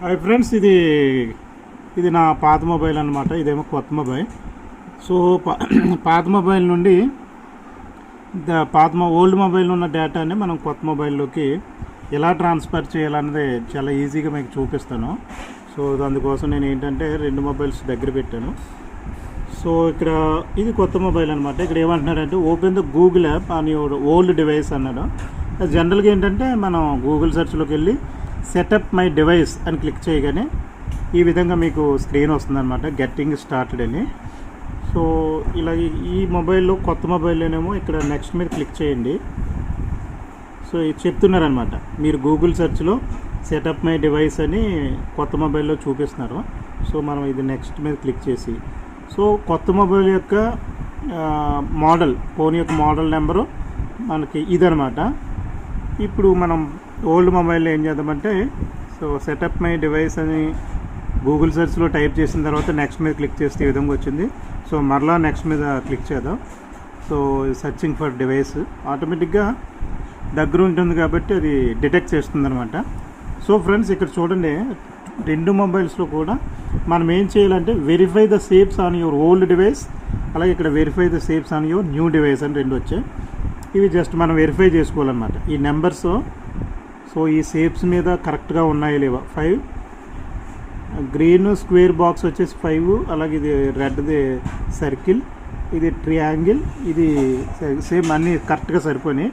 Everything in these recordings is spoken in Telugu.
హాయ్ ఫ్రెండ్స్, ఇది నా పాత మొబైల్ అనమాట. ఇదేమో కొత్త మొబైల్. సో పాత మొబైల్ నుండి ఓల్డ్ మొబైల్ ఉన్న డేటాని మనం కొత్త మొబైల్లోకి ఎలా ట్రాన్స్ఫర్ చేయాలన్నది చాలా ఈజీగా మీకు చూపిస్తాను. సో అందుకోసం నేను ఏంటంటే రెండు మొబైల్స్ దగ్గర పెట్టాను. సో ఇక్కడ ఇది కొత్త మొబైల్ అనమాట. ఇక్కడ ఏమంటున్నాడంటే open the Google app on your old device అన్నాడు. జనరల్గా ఏంటంటే మనం గూగుల్ సెర్చ్లోకి వెళ్ళి సెటప్ మై డివైస్ అని క్లిక్ చేయగానే ఈ విధంగా మీకు స్క్రీన్ వస్తుందన్నమాట, గెట్టింగ్ స్టార్టెడ్ అని. సో ఇలా ఈ మొబైల్లో కొత్త మొబైల్లోనేమో ఇక్కడ నెక్స్ట్ మీద క్లిక్ చేయండి. సో ఇది చెప్తున్నారనమాట, మీరు గూగుల్ సెర్చ్లో సెటప్ మై డివైస్ అని కొత్త మొబైల్లో చూపిస్తున్నారు. సో మనం ఇది నెక్స్ట్ మీద క్లిక్ చేసి, సో కొత్త మొబైల్ యొక్క మోడల్, ఫోన్ యొక్క మోడల్ నెంబరు మనకి ఇదనమాట. ఇప్పుడు మనం ఓల్డ్ మొబైల్లో ఏం చేద్దామంటే, సో సెటప్ మై డివైస్ అని గూగుల్ సెర్చ్లో టైప్ చేసిన తర్వాత నెక్స్ట్ మీద క్లిక్ చేస్తే ఈ విధంగా వచ్చింది. సో మరలా నెక్స్ట్ మీద క్లిక్ చేద్దాం. సో సర్చింగ్ ఫర్ డివైస్ ఆటోమేటిక్గా దగ్గర ఉంటుంది కాబట్టి అది డిటెక్ట్ చేస్తుంది అనమాట. సో ఫ్రెండ్స్, ఇక్కడ చూడండి, రెండు మొబైల్స్లో కూడా మనం ఏం చేయాలంటే verify the steps on your old device, అలాగే ఇక్కడ verify the steps on your new device అని రెండు వచ్చాయి. ఇవి జస్ట్ మనం వెరిఫై చేసుకోవాలన్నమాట. ఈ నెంబర్స్ సో ఈ షేప్స్ మీద కరెక్ట్గా ఉన్నాయో లేవా. 5 గ్రీన్ స్క్వేర్ బాక్స్ వచ్చేసి 5, అలాగే ఇది రెడ్ది సర్కిల్, ఇది ట్రియాంగిల్, ఇది సేమ్ అన్నీ కరెక్ట్గా సరిపోయినాయి.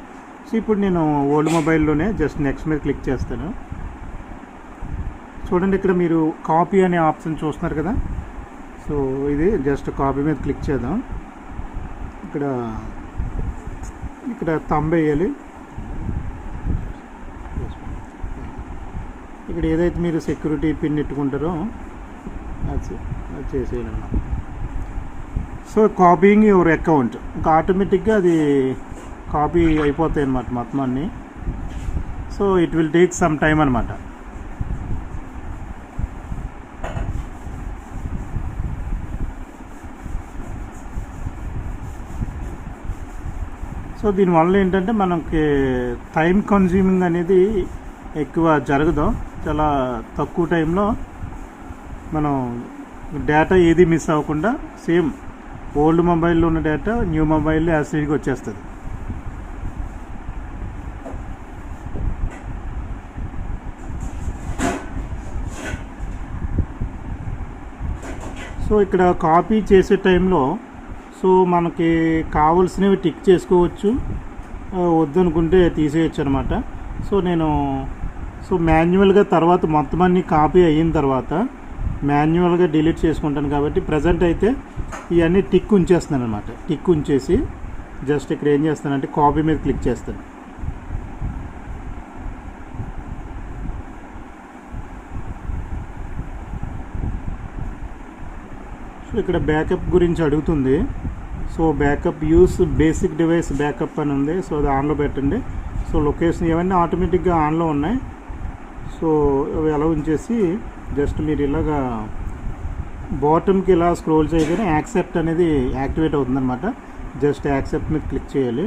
సో ఇప్పుడు నేను ఓల్డ్ మొబైల్లోనే జస్ట్ నెక్స్ట్ మీద క్లిక్ చేస్తాను. చూడండి, ఇక్కడ మీరు కాపీ అనే ఆప్షన్ చూస్తున్నారు కదా. సో ఇది జస్ట్ కాపీ మీద క్లిక్ చేద్దాం. ఇక్కడ థంబ్ వేయాలి. ఇక్కడ ఏదైతే మీరు సెక్యూరిటీ పిన్ పెట్టుకుంటారో అది చేసేయాలన్నమాట. సో కాపీయింగ్ యువర్ అకౌంట్, ఇంకా ఆటోమేటిక్గా అది కాపీ అయిపోతాయి అన్నమాట మొత్తం అన్నీ. So it will take some time అనమాట. సో దీనివల్ల ఏంటంటే మనకి టైం కన్జ్యూమింగ్ అనేది ఎక్కువ జరగదు. చాలా తక్కువ టైంలో మనం డేటా ఏది మిస్ అవ్వకుండా సేమ్ ఓల్డ్ మొబైల్లో ఉన్న డేటా న్యూ మొబైల్లో యాసిడ్గా వచ్చేస్తుంది. సో ఇక్కడ కాపీ చేసే టైంలో సో మనకి కావాల్సినవి టిక్ చేసుకోవచ్చు, వద్దనుకుంటే తీసేయచ్చు అనమాట. సో నేను మాన్యువల్గా తర్వాత మొత్తం అన్నీ కాపీ అయిన తర్వాత మాన్యువల్గా డిలీట్ చేసుకుంటాను కాబట్టి ప్రజెంట్ అయితే ఇవన్నీ టిక్ ఉంచేస్తున్నాను అనమాట. టిక్ ఉంచేసి జస్ట్ ఇక్కడ ఏం చేస్తానంటే కాపీ మీద క్లిక్ చేస్తాను. సో ఇక్కడ బ్యాకప్ గురించి అడుగుతుంది. So backup use basic device backup అని ఉంది. సో అది ఆన్లో పెట్టండి. సో లొకేషన్ ఇవన్నీ ఆటోమేటిక్గా ఆన్లో ఉన్నాయి. సో అవి అలా ఉంచేసి జస్ట్ మీరు ఇలాగా బాటమ్కి ఇలా స్క్రోల్ చేయగానే యాక్సెప్ట్ అనేది యాక్టివేట్ అవుతుందన్నమాట. జస్ట్ యాక్సెప్ట్ మీద క్లిక్ చేయాలి.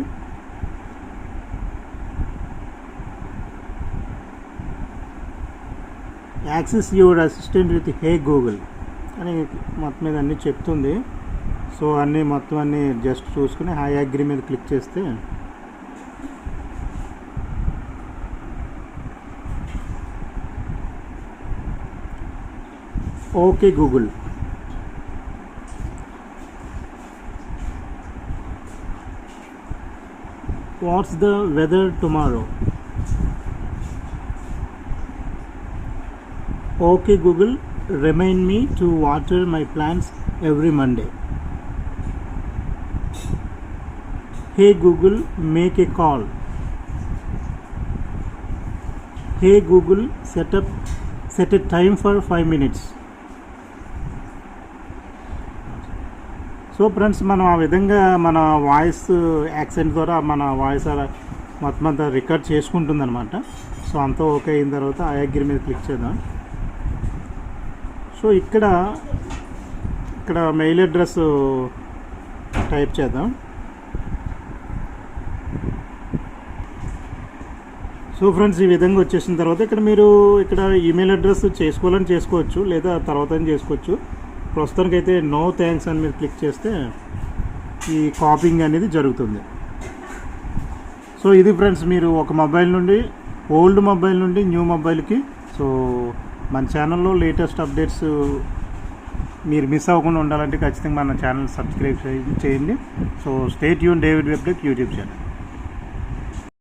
Access your assistant with hey Google అని మొత్తం మీద అన్నీ చెప్తుంది. సో మొత్తం అన్నీ జస్ట్ చూసుకుని హై అగ్రీ మీద క్లిక్ చేస్తే okay Google, what's the weather tomorrow? Okay Google, remind me to water my plants every Monday. Hey Google, make a call. Hey Google, set a time for 5 minutes. So friends, మనం ఆ విధంగా మన వాయిస్ యాక్సెంట్ ద్వారా మన వాయిస్ మొత్తం అంతా రికార్డ్ చేసుకుంటుందన్నమాట. సో అంతా ఓకే అయిన తర్వాత ఐ అగ్రీ మీద క్లిక్ చేద్దాం. సో ఇక్కడ మెయిల్ అడ్రస్ టైప్ చేద్దాం. సో సో ఫ్రెండ్స్, ఈ విధంగా వచ్చేసిన తర్వాత ఇక్కడ మీరు ఇక్కడ ఈమెయిల్ అడ్రస్ చేసుకోవాలని చేసుకోవచ్చు, లేదా తర్వాత చేసుకోవచ్చు. ప్రస్తుతానికైతే నో థ్యాంక్స్ అని మీరు క్లిక్ చేస్తే ఈ కాపింగ్ అనేది జరుగుతుంది. సో ఇది ఫ్రెండ్స్, మీరు ఒక మొబైల్ నుండి ఓల్డ్ మొబైల్ నుండి న్యూ మొబైల్కి సో మన ఛానల్లో లేటెస్ట్ అప్డేట్స్ మీరు మిస్ అవ్వకుండా ఉండాలంటే ఖచ్చితంగా మన ఛానల్ సబ్స్క్రైబ్ చేయండి. So stay tune David web tech YouTube channel.